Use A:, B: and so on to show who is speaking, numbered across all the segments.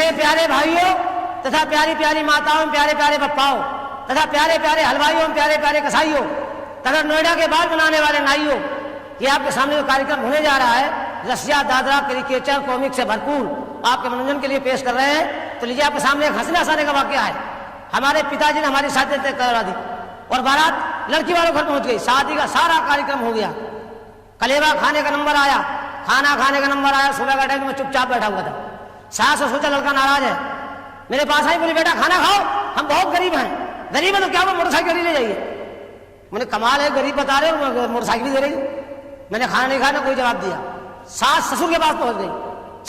A: ऐसे प्यारे भाइयों तथा प्यारी प्यारी माताओं, प्यारे प्यारे बप्पाओं तथा प्यारे प्यारे हलवाइयों, प्यारे प्यारे कसाईयों तथा नोएडा के बाल बनाने वाले नाइयों, ये आपके सामने जो कार्यक्रम होने जा रहा है रसिया, दादरा, क्रिकेचर, कॉमिक से भरपूर आपके मनोरंजन के लिए पेश कर रहे हैं। तो लीजिए आपके सामने एक हंसने हंसाने का वाकया है। हमारे पिताजी ने हमारी शादी तय करा दी और बारात लड़की वालों घर पहुंच गई। शादी का सारा कार्यक्रम हो गया, कलेवा खाने का नंबर आया, खाना खाने का नंबर आया। सुबह का टाइम में चुपचाप बैठा हुआ था। सास ने सोचा लड़का नाराज है, मेरे पास आई, बोली बेटा खाना खाओ, हम बहुत गरीब हैं। गरीब है तो क्या, वो मोटरसाइकिल ले जाइए। मैंने कमाल है, गरीब बता रहे हो, मोटरसाइकिल दे रही। मैंने खाना नहीं खाना, कोई जवाब दिया। सास ससुर के पास पहुंच गई।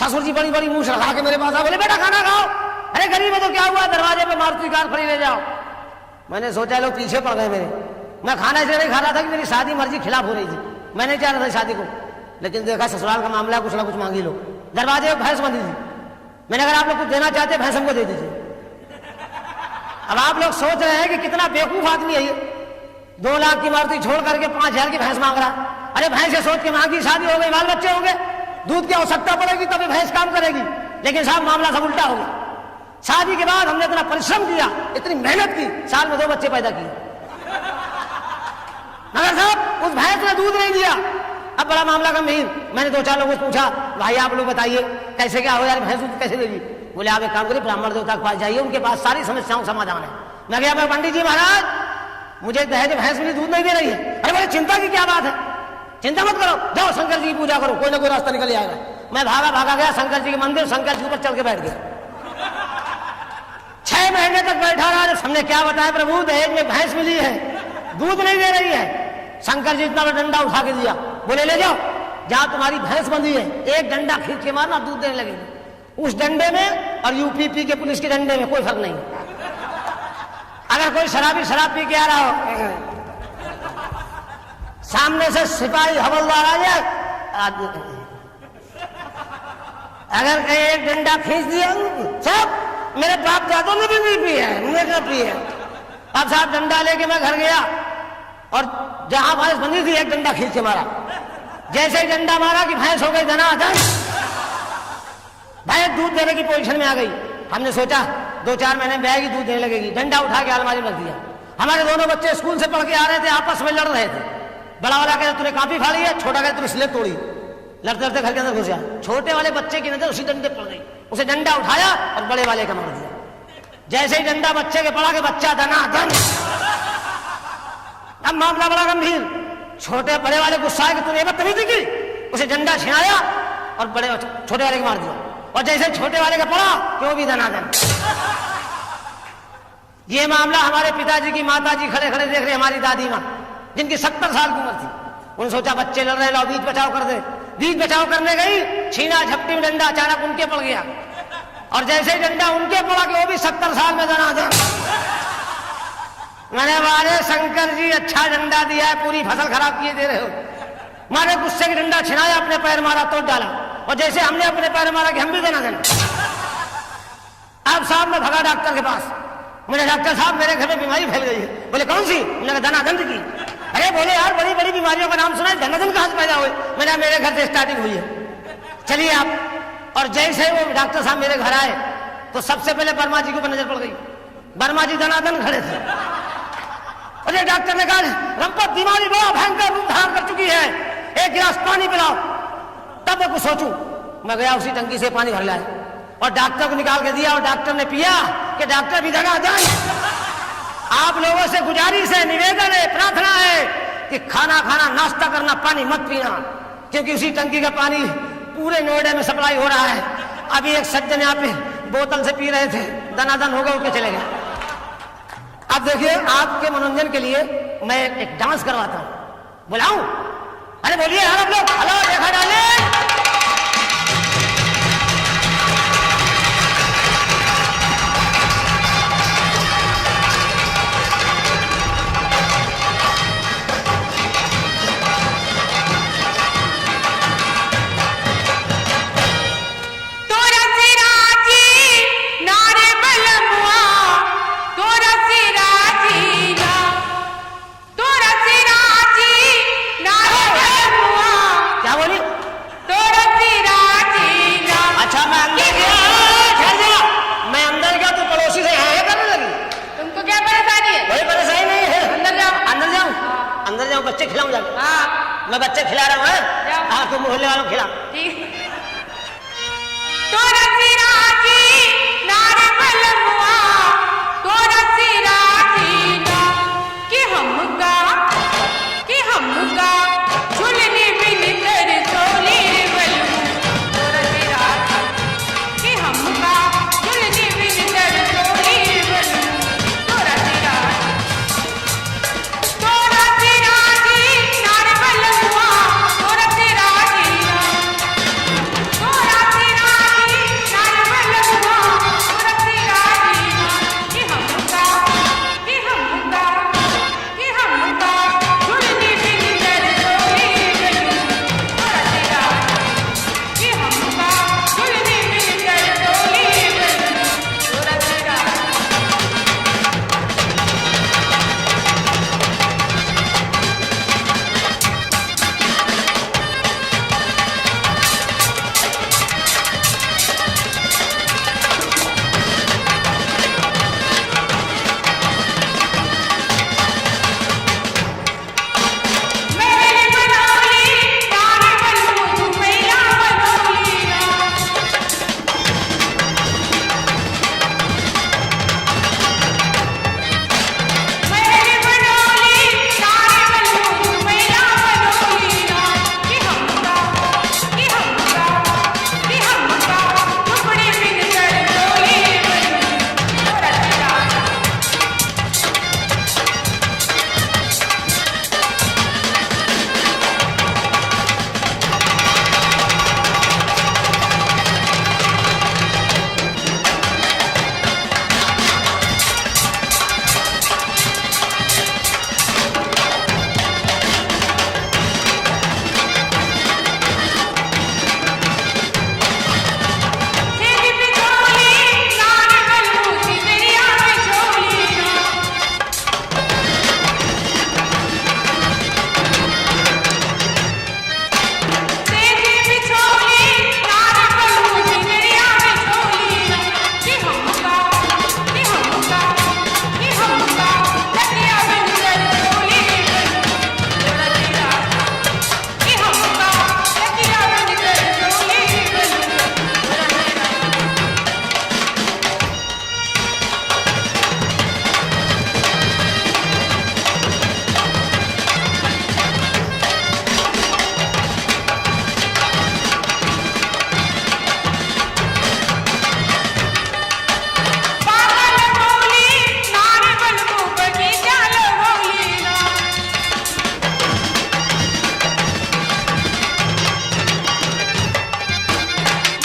A: ससुर जी बड़ी बड़ी मूछ लगा के मेरे पास आ, बोले बेटा खाना खाओ। अरे गरीब है तो क्या हुआ, दरवाजे पे मारुति कार खड़ी ले जाओ। मैंने सोचा लोग पीछे पड़ गए मेरे। मैं खाना इसलिए नहीं खा रहा था कि मेरी शादी मर्जी खिलाफ हो रही थी, मैं नहीं चाह रहा था शादी को। लेकिन देखा ससुराल का मामला, कुछ ना कुछ मांगी लो। दरवाजे पर भैंस बंधी थी। मैंने अगर आप लोग कुछ देना चाहते भैंस हमको दे दीजिए। अब आप लोग सोच रहे हैं कि कितना बेवकूफ आदमी है ये, 2 लाख की मारुति छोड़ करके 5,000 की भैंस मांग रहा। अरे भैंस से सोच के मांगी, शादी हो गई, बाल बच्चे होंगे, दूध की आवश्यकता पड़ेगी तभी भैंस काम करेगी। लेकिन साहब मामला सब उल्टा हो गया। शादी के बाद हमने इतना परिश्रम किया, इतनी मेहनत की, साल में 2 बच्चे पैदा किए, मगर साहब उस भैंस ने दूध नहीं दिया। अब बड़ा मामला गंभीर। मैंने 2-4 लोगों से पूछा, भाई आप लोग बताइए कैसे क्या हो यार, भैंस दूध कैसे देगी। बोले आप एक काम करिए, ब्राह्मण देवता के पास जाइए, उनके पास सारी समस्याओं का समाधान है। मैं गया, पंडित जी महाराज मुझे दहेज भैंस मेरी दूध नहीं दे रही है। अरे बोले चिंता की क्या बात है, चिंता मत करो, जाओ शंकर जी की पूजा करो, कोई ना कोई रास्ता निकल आएगा। मैं भागा गया शंकर जी के मंदिर, शंकर जी ऊपर चल के बैठ गया। 6 महीने तक बैठा रहा। हमने क्या बताया प्रभु, दहेज में भैंस मिली है, दूध नहीं दे रही है। शंकर जी इतना बड़ा डंडा उठा के दिया, बोले ले जाओ, जहां तुम्हारी भैंस बंधी है एक डंडा खींच के मारना, दूध देने लगेगी। उस डंडे में और यूपीपी के पुलिस के डंडे में कोई फर्क नहीं। अगर कोई शराबी शराब पी के आ रहा हो, सामने से सिपाही हवलदार आ जाए, अगर कहीं एक डंडा खींच दिया, सब मेरे बाप दादों ने भी नहीं पी है, मैंने क्या पी है। अब साहब डंडा लेके मैं घर गया और जहां भैंस बंधी थी एक डंडा खींच के मारा। जैसे ही डंडा मारा कि भैंस हो गई धनाधन, भैंस दूध देने की पोजीशन में आ गई। हमने सोचा 2-4 महीने में आएगी, दूध देने लगेगी। डंडा उठा के अलमारी में रख दिया। हमारे दोनों बच्चे स्कूल से पढ़ के आ रहे थे, आपस में लड़ रहे थे। बड़ा वाला कहता तूने काफी फाड़ी है, छोटा कहता तूने स्लेट तोड़ी। लड़ते लड़ते घर के अंदर घुस गया। छोटे वाले बच्चे की नजर उसी डंडे पड़ गई, उसे डंडा उठाया और बड़े वाले का मार दिया। जैसे ही डंडा बच्चे के पड़ा के बच्चा धनाधन। अब मामला बड़ा गंभीर। बड़े वाले गुस्सा है कि तूने बदतमीजी की, उसे डंडा छिनाया और छोटे वाले को मार दिया। और जैसे छोटे वाले का पड़ा कि वो भी धनाधन। ये मामला हमारे पिताजी की माताजी खड़े खड़े देख रहे, हमारी दादी माँ जिनकी 70 साल की उम्र थी। उन्होंने सोचा बच्चे लड़ रहे, लो बीच बचाव कर दे। बीच बचाव करने गई, छीना झपटी में डंडा अचानक उनके पड़ गया। और जैसे ही डंडा उनके पड़ा कि वो भी 70 साल में धनाधन। मैंने मारे शंकर जी अच्छा डंडा दिया है, पूरी फसल खराब किए दे रहे हो। मारे गुस्से की डंडा छिनाया, अपने पैर मारा, तोड़ डाला। और जैसे हमने अपने पैर मारा कि हम भी धनाधन। अब साहब मैं भगा डॉक्टर के पास। मुझे डॉक्टर साहब मेरे घर में बीमारी फैल गई है। बोले कौन सी? मैंने धनाधन की। अरे बोले यार बड़ी बड़ी बीमारियों का नाम सुना है, धनाधन कहां से पैदा हुए? मैंने मेरे घर से स्टार्टिंग हुई है, चलिए आप। और जैसे वो डॉक्टर साहब मेरे घर आए तो सबसे पहले वर्मा जी के ऊपर नजर पड़ गई। वर्मा जी धनाधन खड़े थे। अरे डॉक्टर ने कहा रंपत बीमारी बड़ा भयंकर रूप धारण कर चुकी है, एक गिलास पानी पिलाओ। तब मैं कुछ सोचूं, मैं गया उसी टंकी से पानी भर लाया और डॉक्टर को निकाल के दिया और डॉक्टर ने पिया कि डॉक्टर भी धनाधन। आप लोगों से गुजारिश है, निवेदन है, प्रार्थना है कि खाना खाना, नाश्ता करना, पानी मत पीना, क्योंकि उसी टंकी का पानी पूरे नोएडा में सप्लाई हो रहा है। अभी एक सज्जन यहाँ पे बोतल से पी रहे थे, धनाधन हो गए, उठ के चले गए। अब देखिए आपके मनोरंजन के लिए मैं एक डांस करवाता हूं, बुलाऊं? अरे बोलिए यार आप लोग, हेलो देखा डाले। खिलाऊं जाके?
B: हाँ
A: मैं बच्चे खिला रहा हूँ।
B: जाओ।
A: हाँ तुम मोहल्ले वालों को खिला।
B: ठीक। तोरा सिराजी नारे बलमुआ, तोरा सिराजी ना कि हमका झुलने बिन कर सोली बलमु, तोरा सिराजी कि हमका झुलने बिन कर सोली बलमु, तोरा सिराजी नारे बलमुआ, तोरा सिराजी ना, तोरा सिराजी नारे बलमुआ, तोरा सिराजी ना कि हमका झुलने बिन कर सोली बलमु, तोरा सिराजी कि हमका झुलने बिन कर सोली बलमु, तोरा सिराजी। मेरे बनौली तारे बलमु मैया बनौली ना, मेरे बनौली तारे बलमु मैया बनौली ना कि हमका टुकड़े बिन कर डोली बलमु, तोरा सिराजी। सेज बिछोली नारे बलमु सिजरिया बिछोली ना, सेज बिछोली नारे बलमु सिजरिया बिछोली ना कि हमका लगिया बिन कर सोली बलमु, तोरा सिराजी कि हमका लगिया बिन कर सोली बलमु, तोरा सिराजी। पागल मौली नारे बलमु बगीचा लगौली ना,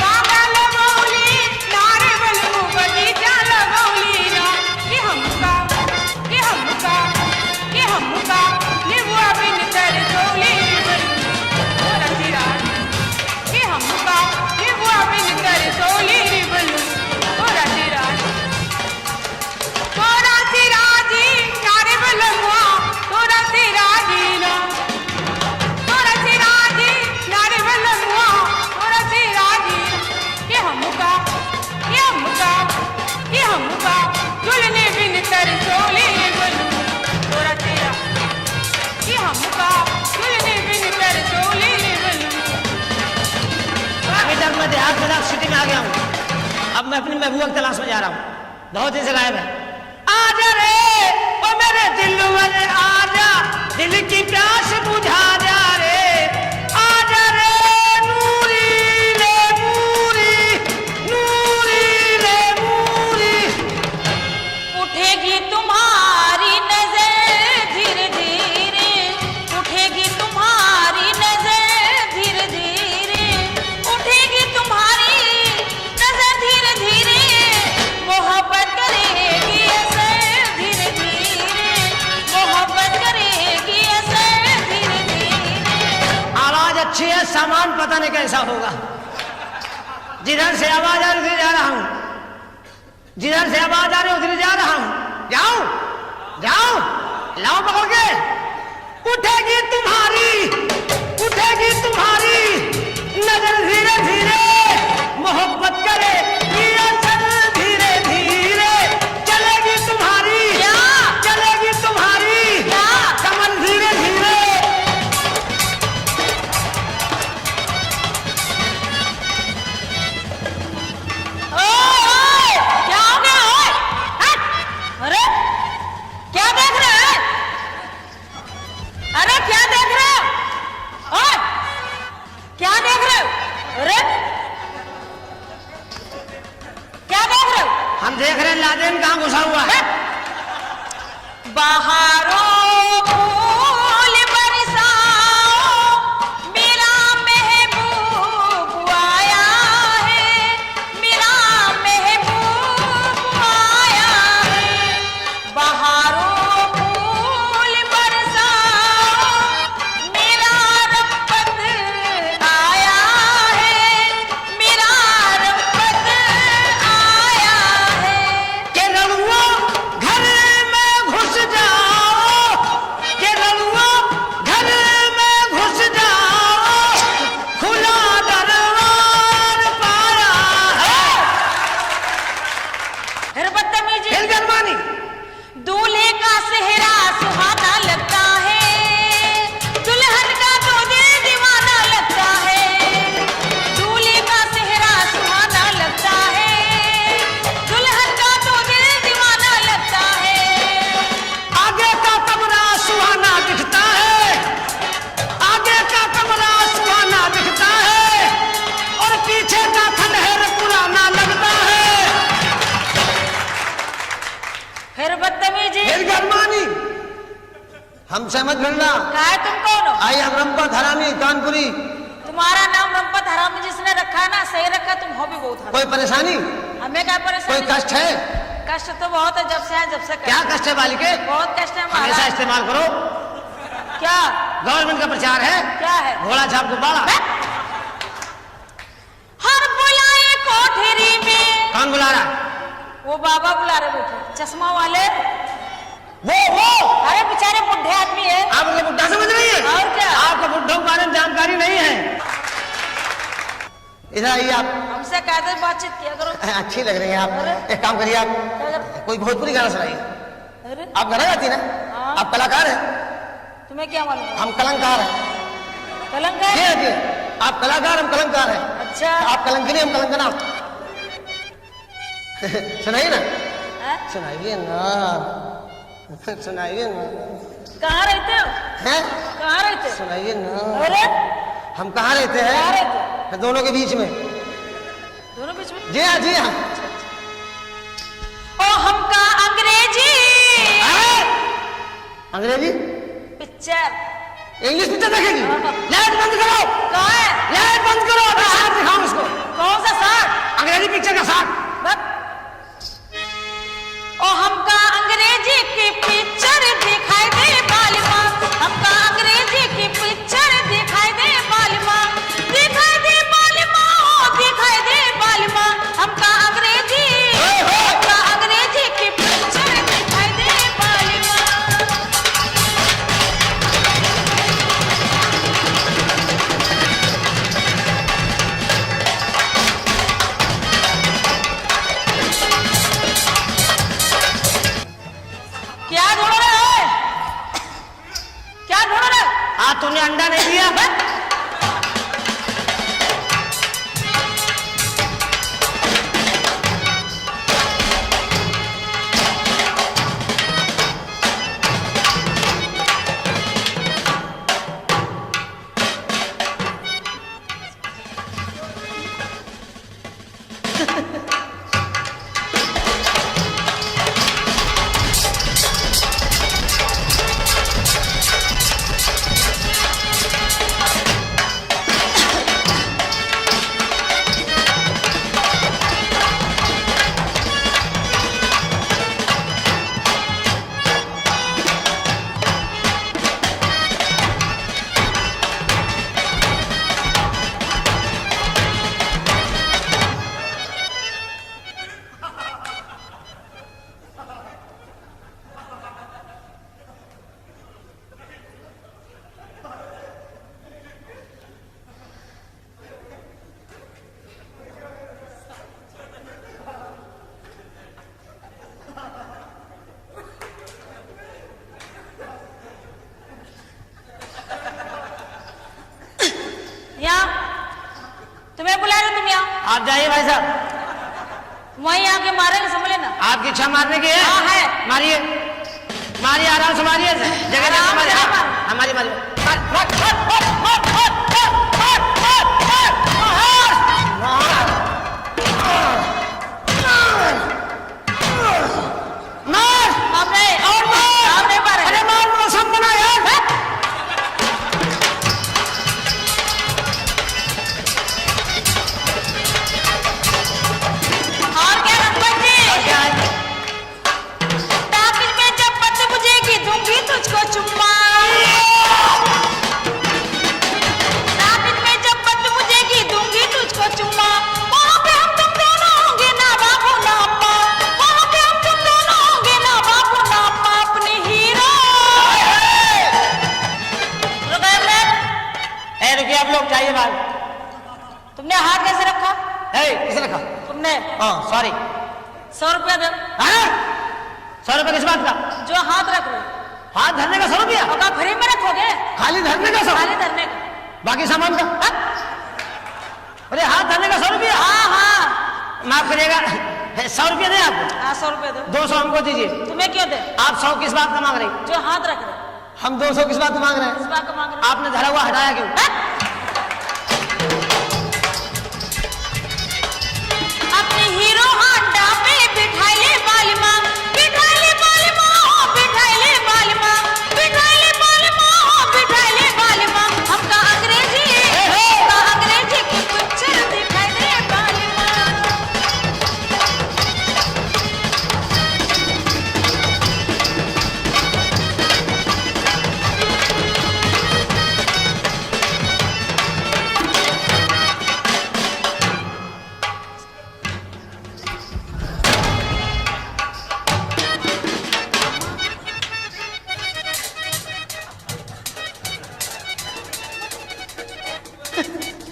B: पागल मौली नारे बलमु बगीचा लगौली ना कि हमका निबुआ बिन कर सोली बलमु, तोरा सिराजी कि हमका निबुआ बिन कर सोली बलमु, तोरा सिराजी। तोरा सिराजी नारे बलमुआ, तोरा सिराजी ना, तोरा सिराजी नारे बलमुआ, तोरा सिराजी कि हमका झुलने बिन कर सोली बलमु, तोरा सिराजी कि हमका झुलने बिन कर सोली बलमु।
A: अभी तक मैं देहात में सिटी में आ गया हूँ। अब मैं अपनी महबूबा की तलाश में जा रहा हूँ। बहुत दिन से गायब है। आजा रे ओ मेरे दिल वाले आजा, दिल की प्यास बुझा जा रे। आजा रे नूरी ले नूरी, नूरी ले नूरी।
B: उठेगी तुम्हारी नजर धीरे धीरे, उठेगी तुम्हारी नजर धीरे धीरे, उठेगी तुम्हारी नजर धीरे धीरे, मोहब्बत करेगी असर धीरे धीरे, मोहब्बत करेगी असर धीरे धीरे।
A: आवाज अच्छी है, सामान पता नहीं कैसा होगा। जिधर से आवाज आ रही उधर जा रहा हूँ, जिधर से आवाज आ रही उधर जा रहा हूँ। जाओ जाओ लाओ पकड़ के। उठेगी तुम्हारी नजर धीरे धीरे, मोहब्बत करे असर धीरे धीरे। चलेगी तुम्हारी कमर धीरे धीरे,
B: जी
C: फिर गरमानी हमसे मत मिलना।
B: क्या है, तुम कौन हो?
C: आई हम रंपत हरामी कानपुरी।
B: तुम्हारा नाम रंपत हरामी जिसने रखा है ना, सही रखा, तुम हो भी बहुत हरामी।
C: कोई परेशानी,
B: हमें क्या
C: कोई
B: परेशानी?
C: कष्ट है?
B: कष्ट तो बहुत है, जब से है, जब से
A: क्या कष्ट है बालिके?
B: बहुत कष्ट है
A: हमेशा
B: महाराज।
A: इस्तेमाल करो।
B: क्या
A: गवर्नमेंट का प्रचार है,
B: क्या है?
A: घोड़ा छाप गुब्बारा।
B: हर बुलाए कोठरी में।
A: कौन बुला रहा है?
B: वो बाबा बुला रहे बैठे चश्मा वाले।
A: वो
B: अरे बेचारे बुढ़े आदमी है।
A: आप उनको बुढ़ा समझ रही है?
B: और क्या?
A: आपको बुढ़ों के बारे में जानकारी नहीं है।
C: इधर आइए आप।
B: हमसे कायदे बातचीत किया करो।
C: अच्छी लग रही है आप। एक काम करिए, आप
B: क्या कर-
C: कोई भोजपुरी गाना सुनाइए।
B: अरे
C: आप गाना गाती है ना?
B: हाँ।
C: आप कलाकार हैं,
B: तुम्हें क्या मालूम है?
C: हम कलंकार हैं।
B: कलंक
C: ये
B: है?
C: है जी, आप कलाकार, हम कलंकार हैं।
B: अच्छा
C: आप कलंकनी, हम कलंकना। सुनाइए ना,
B: है?
C: सुनाइए ना, सुनाइए ना।
B: कहाँ रहते हो?
C: हैं?
B: कहाँ रहते हो?
C: सुनाइए ना।
B: अरे
C: हम कहाँ रहते
B: कहाँ
C: हैं?
B: रहते?
C: दोनों के बीच में।
B: दोनों बीच में?
C: जी हाँ, जी हाँ।
B: ओ हमका अंग्रेजी
C: अंग्रेजी
B: पिक्चर।
C: इंग्लिश पिक्चर देखेगी? लाइट बंद करो,
B: कहाँ है?
C: लाइट बंद करो। अभी साथ दिखाओ उसको,
B: कौन सा साथ?
C: अंग्रेजी पिक्चर का साथ।
B: बस। ओ हमका अंग्रेजी की पिक्चर दिखाई दे बालिमा। हमका अंग्रेजी की पिक्चर दिखाई दे बालिमा। दिखाई दे बालिमा, ओ दिखाई दे बालिमा। हमका अंग्रेजी, हमका अंग्रेजी की पिक्चर दिखाई दे बालिमा। क्या ढूंढ रहे हो? क्या ढूंढ रहे हो?
A: आज तुमने अंडा नहीं दिया।
B: यहाँ तुम्हें बुला रहे, तुम यहाँ
A: आप जाइए भाई साहब,
B: वहीं आके मारेंगे, समझ लेना।
A: आपकी इच्छा मारने की है?
B: हाँ है।
A: मारिए, मारिए, आराम से मारिए, जगह जगह
B: आराम
A: मारिए।
B: से
A: हाँ,
B: मारो।
A: हमारी मारिए। मार,
B: आप नहीं,
A: और मार।
B: आप नहीं मारे।
A: अरे मार, वो सब बना यार।
B: और क्या रंपत जी?
A: क्या है?
B: टाकिज में जब पत बुझेगी दूंगी तुझको चुम्मा। टाकिज में जब पत बुझेगी दूंगी तुझको चुम्मा। वहाँ पे हम तुम दोनों होंगे ना बाबू ना अम्मा। वहाँ पे हम तुम दोनों होंगे ना बाबू ना अम्मा। अपने हीरो। रुको एक मिनट।
A: ए, रुकिए आप लोग, जाइए बाहर।
B: तुमने हाथ कैसे रखा?
A: ए, किसे रखा?
B: तुमने
A: हाँ, सॉरी।
B: 100 रुपया दे।
A: हाँ? 100 रुपये किस बात का?
B: जो हाथ रख रहे हो,
A: हाथ धरने का 100 रुपया?
B: और क्या फ्री में रखोगे?
A: खाली धरने का 100?
B: खाली धरने का।
A: बाकी सामान का? अरे हाथ धरने का 100 रुपया?
B: हाँ हाँ
A: माफ करिएगा, 100 रुपया दें आपको?
B: हाँ 100 रुपया दो।
A: 200 हमको दीजिए।
B: तुम्हें क्यों दे?
A: आप 100 किस बात का मांग रही?
B: जो हाथ रख रहे हो,
C: हम 200 किस बात मांग रहे हैं?
B: इस बात का मांग रहे हो।
A: आपने धरा हुआ हटाया क्यों?
B: अपने हीरो हांडा पे बिठाई ले बालिमा। बिठाई ले बालिमा, ओ
C: है